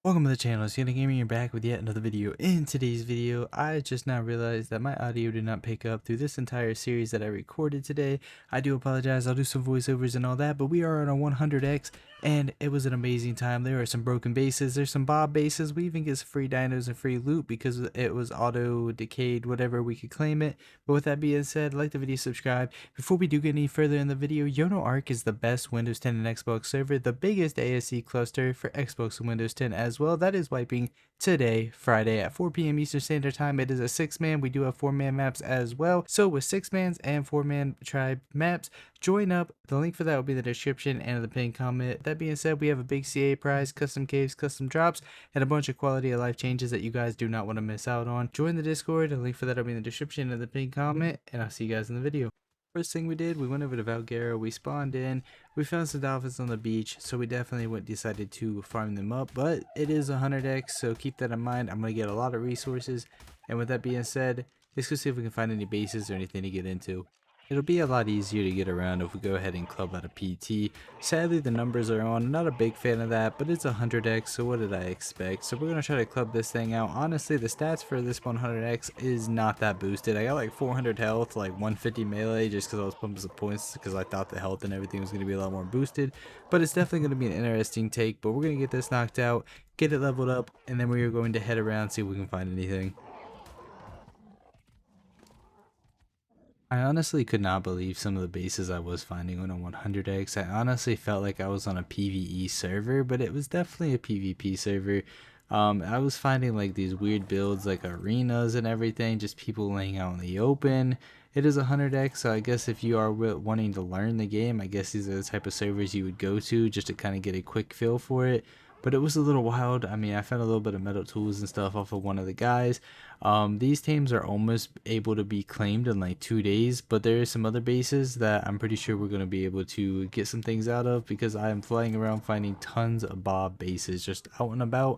Welcome to the channel, it's yonogaming. You're back with yet another video. In today's video, I just now realized that my audio did not pick up through this entire series that I recorded today. I do apologize, I'll do some voiceovers and all that, but we are on a 100x, and it was an amazing time. There are some broken bases, there's some bob bases, we even get some free dinos and free loot because it was auto-decayed, whatever, we could claim it. But with that being said, like the video, subscribe. Before we do get any further in the video, YoNo Ark is the best Windows 10 and Xbox server, the biggest ASC cluster for Xbox and Windows 10 as well. That is wiping today, Friday at 4 p.m. Eastern Standard Time. It is a 6-man. We do have 4-man maps as well. So with 6-mans and 4-man tribe maps, join up. The link for that will be in the description and in the pinned comment. That being said, we have a big CA prize, custom caves, custom drops, and a bunch of quality of life changes that you guys do not want to miss out on. Join the Discord. The link for that will be in the description and the pinned comment, and I'll see you guys in the video. First thing we did, we went over to Valguero, we spawned in, we found some dolphins on the beach, so we definitely decided to farm them up, but it is 100x, so keep that in mind. I'm going to get a lot of resources, and with that being said, let's go see if we can find any bases or anything to get into. It'll be a lot easier to get around if we go ahead and club out a PT. Sadly, the numbers are on. I'm not a big fan of that, but it's 100x, so what did I expect? So we're going to try to club this thing out. Honestly, the stats for this 100x is not that boosted. I got like 400 health, like 150 melee, just because I was pumping some points, because I thought the health and everything was going to be a lot more boosted. But it's definitely going to be an interesting take, but we're going to get this knocked out, get it leveled up, and then we are going to head around, see if we can find anything. I honestly could not believe some of the bases I was finding on a 100x. I honestly felt like I was on a PvE server, but it was definitely a PvP server. I was finding like these weird builds like arenas and everything, just people laying out in the open. It is a 100x, so I guess if you are wanting to learn the game, I guess these are the type of servers you would go to just to kind of get a quick feel for it. But it was a little wild. I mean, I found a little bit of metal tools and stuff off of one of the guys. These teams are almost able to be claimed in like 2 days, but there are some other bases that I'm pretty sure we're going to be able to get some things out of because I am flying around finding tons of bob bases just out and about.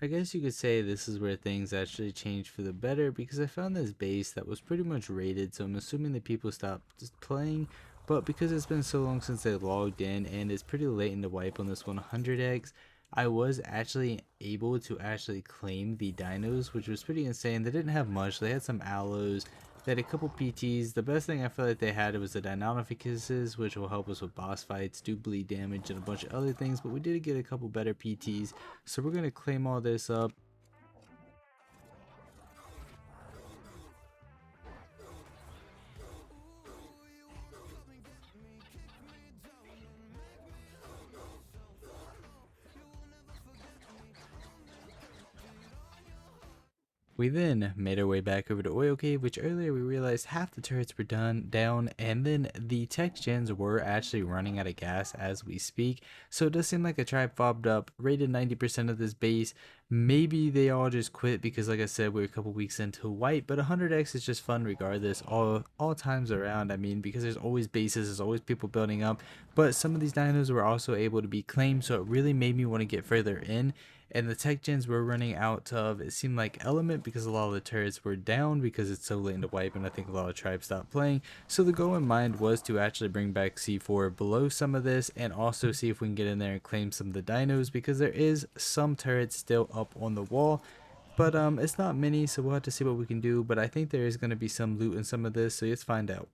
I guess you could say this is where things actually changed for the better because I found this base that was pretty much rated, so I'm assuming that people stopped just playing. But because it's been so long since they logged in and it's pretty late in the wipe on this 100x, I was actually able to actually claim the dinos, which was pretty insane. They didn't have much. They had some aloes. They had a couple PTs. The best thing I feel like they had was the Deinonychuses, which will help us with boss fights, do bleed damage, and a bunch of other things. But we did get a couple better PTs. So we're going to claim all this up. We then made our way back over to Oil Cave, which earlier we realized half the turrets were down, and then the tech gens were actually running out of gas as we speak. So it does seem like a tribe fobbed up, raided 90% of this base. Maybe they all just quit because, like I said, we're a couple weeks into wipe, but 100x is just fun regardless, all times around. I mean, because there's always bases, there's always people building up, but some of these dinos were also able to be claimed, so it really made me want to get further in. And the tech gens were running out of, it seemed like, element because a lot of the turrets were down because it's so late in the wipe, and I think a lot of tribes stopped playing. So the goal in mind was to actually bring back C4 below some of this and also see if we can get in there and claim some of the dinos because there is some turrets still up on the wall. But it's not many, so we'll have to see what we can do. But I think there is going to be some loot in some of this, so let's find out.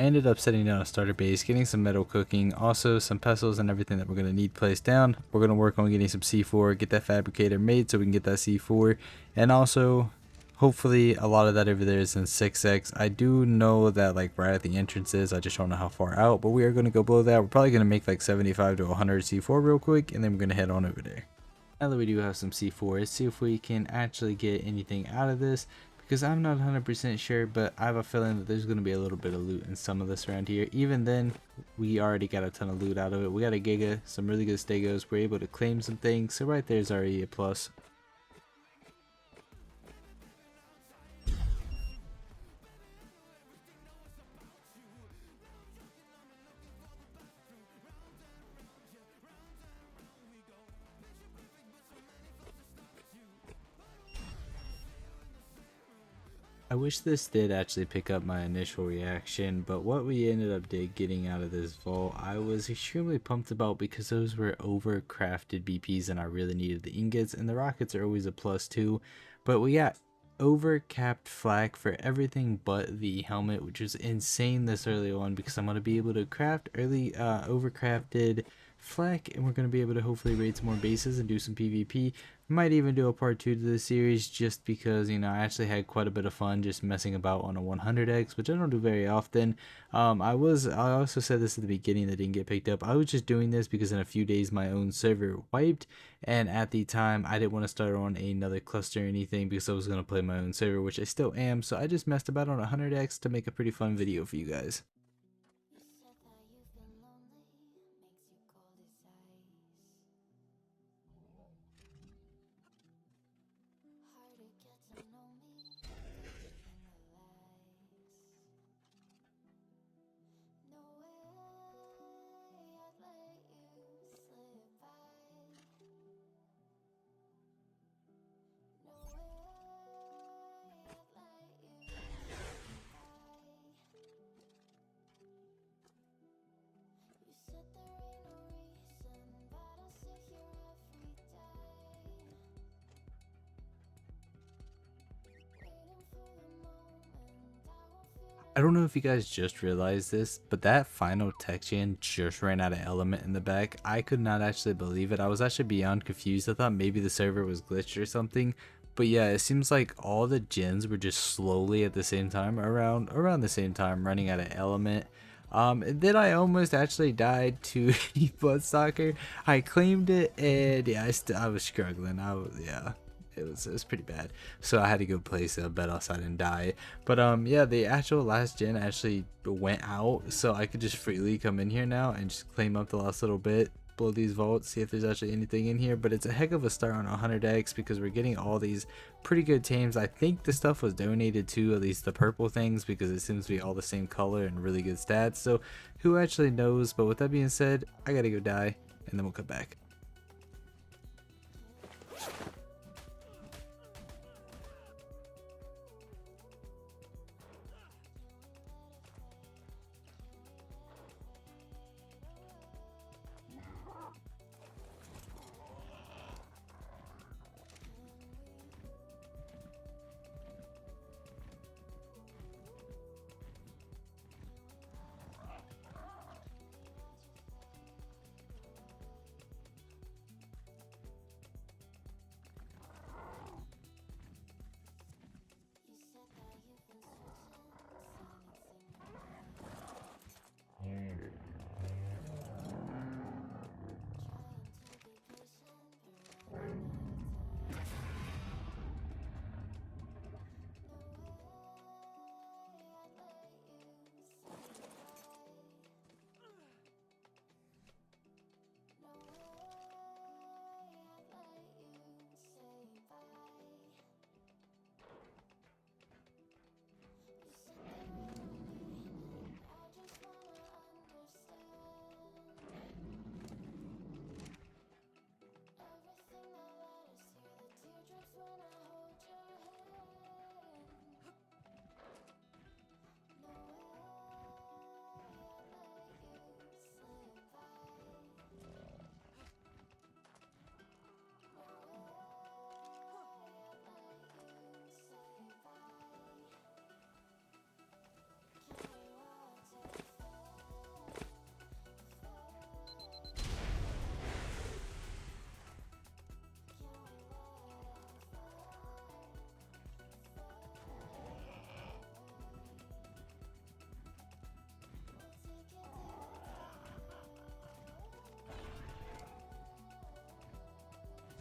ended up setting down a starter base, getting some metal cooking, also some pestles and everything that we're going to need placed down. We're going to work on getting some C4, get that fabricator made so we can get that C4, and also hopefully a lot of that over there is in 6x. I do know that like right at the entrances, I just don't know how far out, but we are going to go below that. We're probably going to make like 75 to 100 C4 real quick, and then we're going to head on over there. Now that we do have some C4, let's see if we can actually get anything out of this, because I'm not 100% sure, but I have a feeling that there's going to be a little bit of loot in some of this around here. Even then, we already got a ton of loot out of it. We got a giga, some really good stegos. We're able to claim some things, so right there's already a plus. I wish this did actually pick up my initial reaction, but what we ended up getting out of this vault, I was extremely pumped about, because those were overcrafted BPs and I really needed the ingots, and the rockets are always a plus too. But we got overcapped flak for everything but the helmet, which was insane this early on, because I'm going to be able to craft early overcrafted flak, and we're going to be able to hopefully raid some more bases and do some PvP. Might even do a part 2 to this series, just because, you know, I actually had quite a bit of fun just messing about on a 100x, which I don't do very often. I also said this at the beginning that didn't get picked up. I was just doing this because in a few days my own server wiped, and at the time I didn't want to start on another cluster or anything, because I was going to play my own server, which I still am. So I just messed about on 100x to make a pretty fun video for you guys. I don't know if you guys just realized this, but that final tech gen just ran out of element in the back. I could not actually believe it. I was actually beyond confused. I thought maybe the server was glitched or something. But yeah, it seems like all the gens were just slowly at the same time, around the same time, running out of element. And then I almost actually died to Bloodstalker. I claimed it, and yeah, I was struggling. Yeah. It was pretty bad, so I had to go place a bed outside and die. But yeah, the actual last gen actually went out, so I could just freely come in here now and just claim up the last little bit, blow these vaults, see if there's actually anything in here. But it's a heck of a start on 100x, because we're getting all these pretty good tames. I think the stuff was donated to, at least the purple things, because it seems to be all the same color and really good stats, so who actually knows. But with that being said, I gotta go die, and then we'll come back.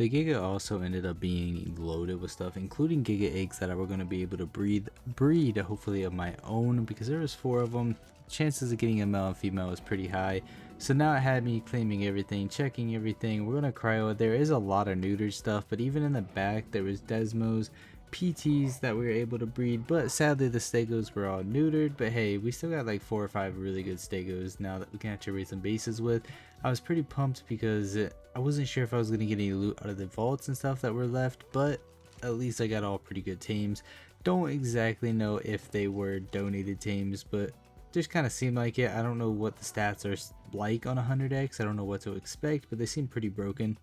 The Giga also ended up being loaded with stuff, including Giga eggs that I were going to be able to breed hopefully of my own, because there was 4 of them. Chances of getting a male and female was pretty high. So now it had me claiming everything, checking everything. We're going to cryo. There is a lot of neutered stuff, but even in the back there was Desmos, PTs that we were able to breed, but sadly the stegos were all neutered. But hey, we still got like 4 or 5 really good stegos now that we can actually raid some bases with. I was pretty pumped because I wasn't sure if I was going to get any loot out of the vaults and stuff that were left, but at least I got all pretty good tames. Don't exactly know if they were donated tames, but just kind of seemed like it. I don't know what the stats are like on 100x. I don't know what to expect, but they seem pretty broken.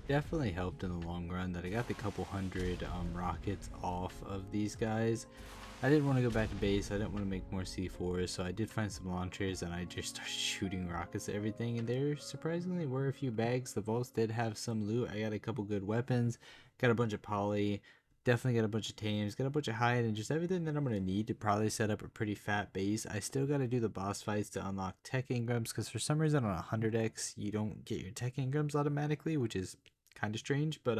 Definitely helped in the long run that I got the couple hundred rockets off of these guys. I didn't want to go back to base, I didn't want to make more C4s, so I did find some launchers and I just started shooting rockets at everything, and there surprisingly were a few bags. The vaults did have some loot. I got a couple good weapons, got a bunch of poly, definitely got a bunch of tames, got a bunch of hide, and just everything that I'm going to need to probably set up a pretty fat base. I still got to do the boss fights to unlock tech engrams, because for some reason on 100x you don't get your tech engrams automatically, which is kind of strange. But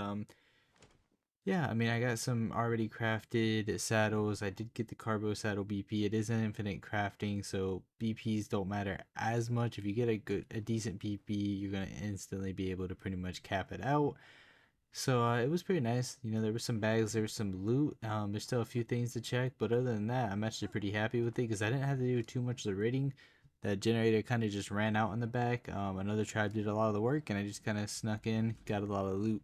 yeah, I mean, I got some already crafted saddles. I did get the carbo saddle BP. It is an infinite crafting, so BPs don't matter as much. If you get a decent BP, you're gonna instantly be able to pretty much cap it out. So it was pretty nice. You know, there were some bags, there was some loot. There's still a few things to check, but other than that, I'm actually pretty happy with it because I didn't have to do too much of the raiding. That generator kind of just ran out in the back. Another tribe did a lot of the work, and I just kind of snuck in, got a lot of loot.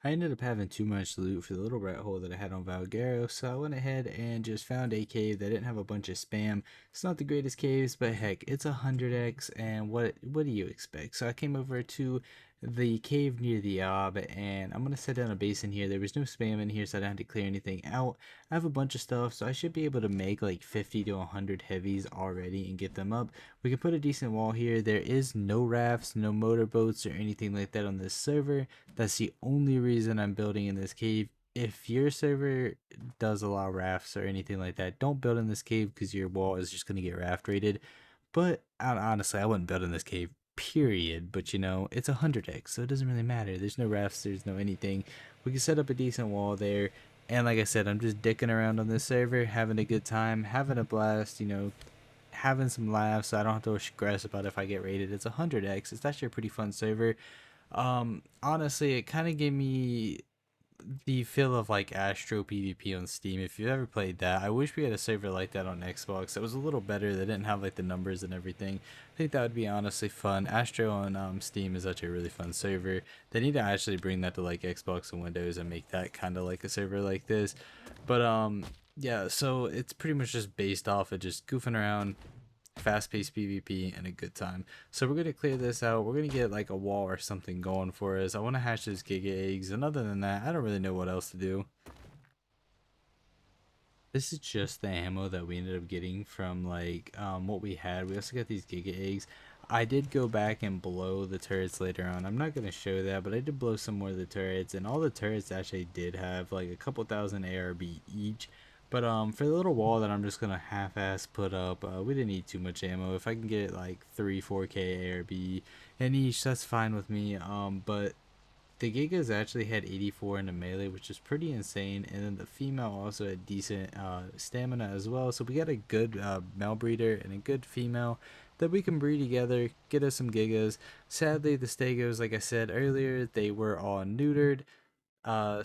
I ended up having too much loot for the little rat hole that I had on Valguero, so I went ahead and just found a cave that didn't have a bunch of spam. It's not the greatest caves, but heck, it's 100x, and what do you expect? So I came over to the cave near the ob, and I'm gonna set down a base in here. There was no spam in here, so I didn't have to clear anything out. I have a bunch of stuff, so I should be able to make like 50 to 100 heavies already and get them up. We can put a decent wall here. There is no rafts, no motorboats, or anything like that on this server. That's the only reason I'm building in this cave. If your server does allow rafts or anything like that, don't build in this cave because your wall is just going to get raft rated. But honestly, I wouldn't build in this cave, period. But you know, it's 100x, so it doesn't really matter. There's no rafts, there's no anything. We can set up a decent wall there. And like I said, I'm just dicking around on this server, having a good time, having a blast, you know, having some laughs. So I don't have to stress about if I get rated. It's 100x. It's actually a pretty fun server. Honestly, it kind of gave me the feel of like Astro PvP on Steam. If you've ever played that, I wish we had a server like that on Xbox. It was a little better. They didn't have like the numbers and everything. I think that would be honestly fun. Astro on Steam is actually a really fun server. They need to actually bring that to like Xbox and Windows and make that kind of like a server like this. But yeah, so it's pretty much just based off of just goofing around, fast-paced PvP, and a good time. So we're gonna clear this out. We're gonna get like a wall or something going for us. I want to hatch those giga eggs, and other than that, I don't really know what else to do. This is just the ammo that we ended up getting from like what we had. We also got these giga eggs. I did go back and blow the turrets later on. I'm not going to show that, but I did blow some more of the turrets, and all the turrets actually did have like a couple thousand ARB each. But for the little wall that I'm just gonna half-ass put up, we didn't need too much ammo. If I can get like 3-4k ARB in each, that's fine with me. But the Gigas actually had 84 in the melee, which is pretty insane, and then the female also had decent stamina as well. So we got a good male breeder and a good female that we can breed together, get us some Gigas. Sadly, the Stegos, like I said earlier, they were all neutered.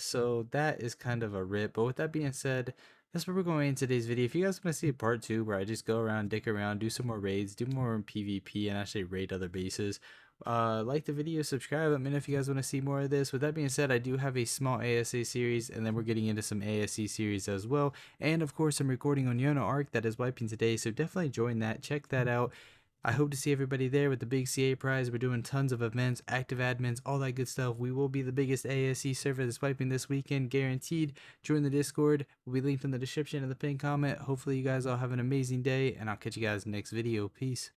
So that is kind of a rip. But with that being said, that's where we're going in today's video. If you guys want to see a part 2 where I just go around, dick around, do some more raids, do more PvP, and actually raid other bases, like the video, subscribe. Let me know if you guys want to see more of this. With that being said, I do have a small ASA series, and then we're getting into some ASC series as well. And of course, I'm recording on YoNo Ark that is wiping today, so definitely join that. Check that out. I hope to see everybody there with the big CA prize. We're doing tons of events, active admins, all that good stuff. We will be the biggest ASC server that's wiping this weekend, guaranteed. Join the Discord. Will be linked in the description and the pinned comment. Hopefully you guys all have an amazing day, and I'll catch you guys next video. Peace.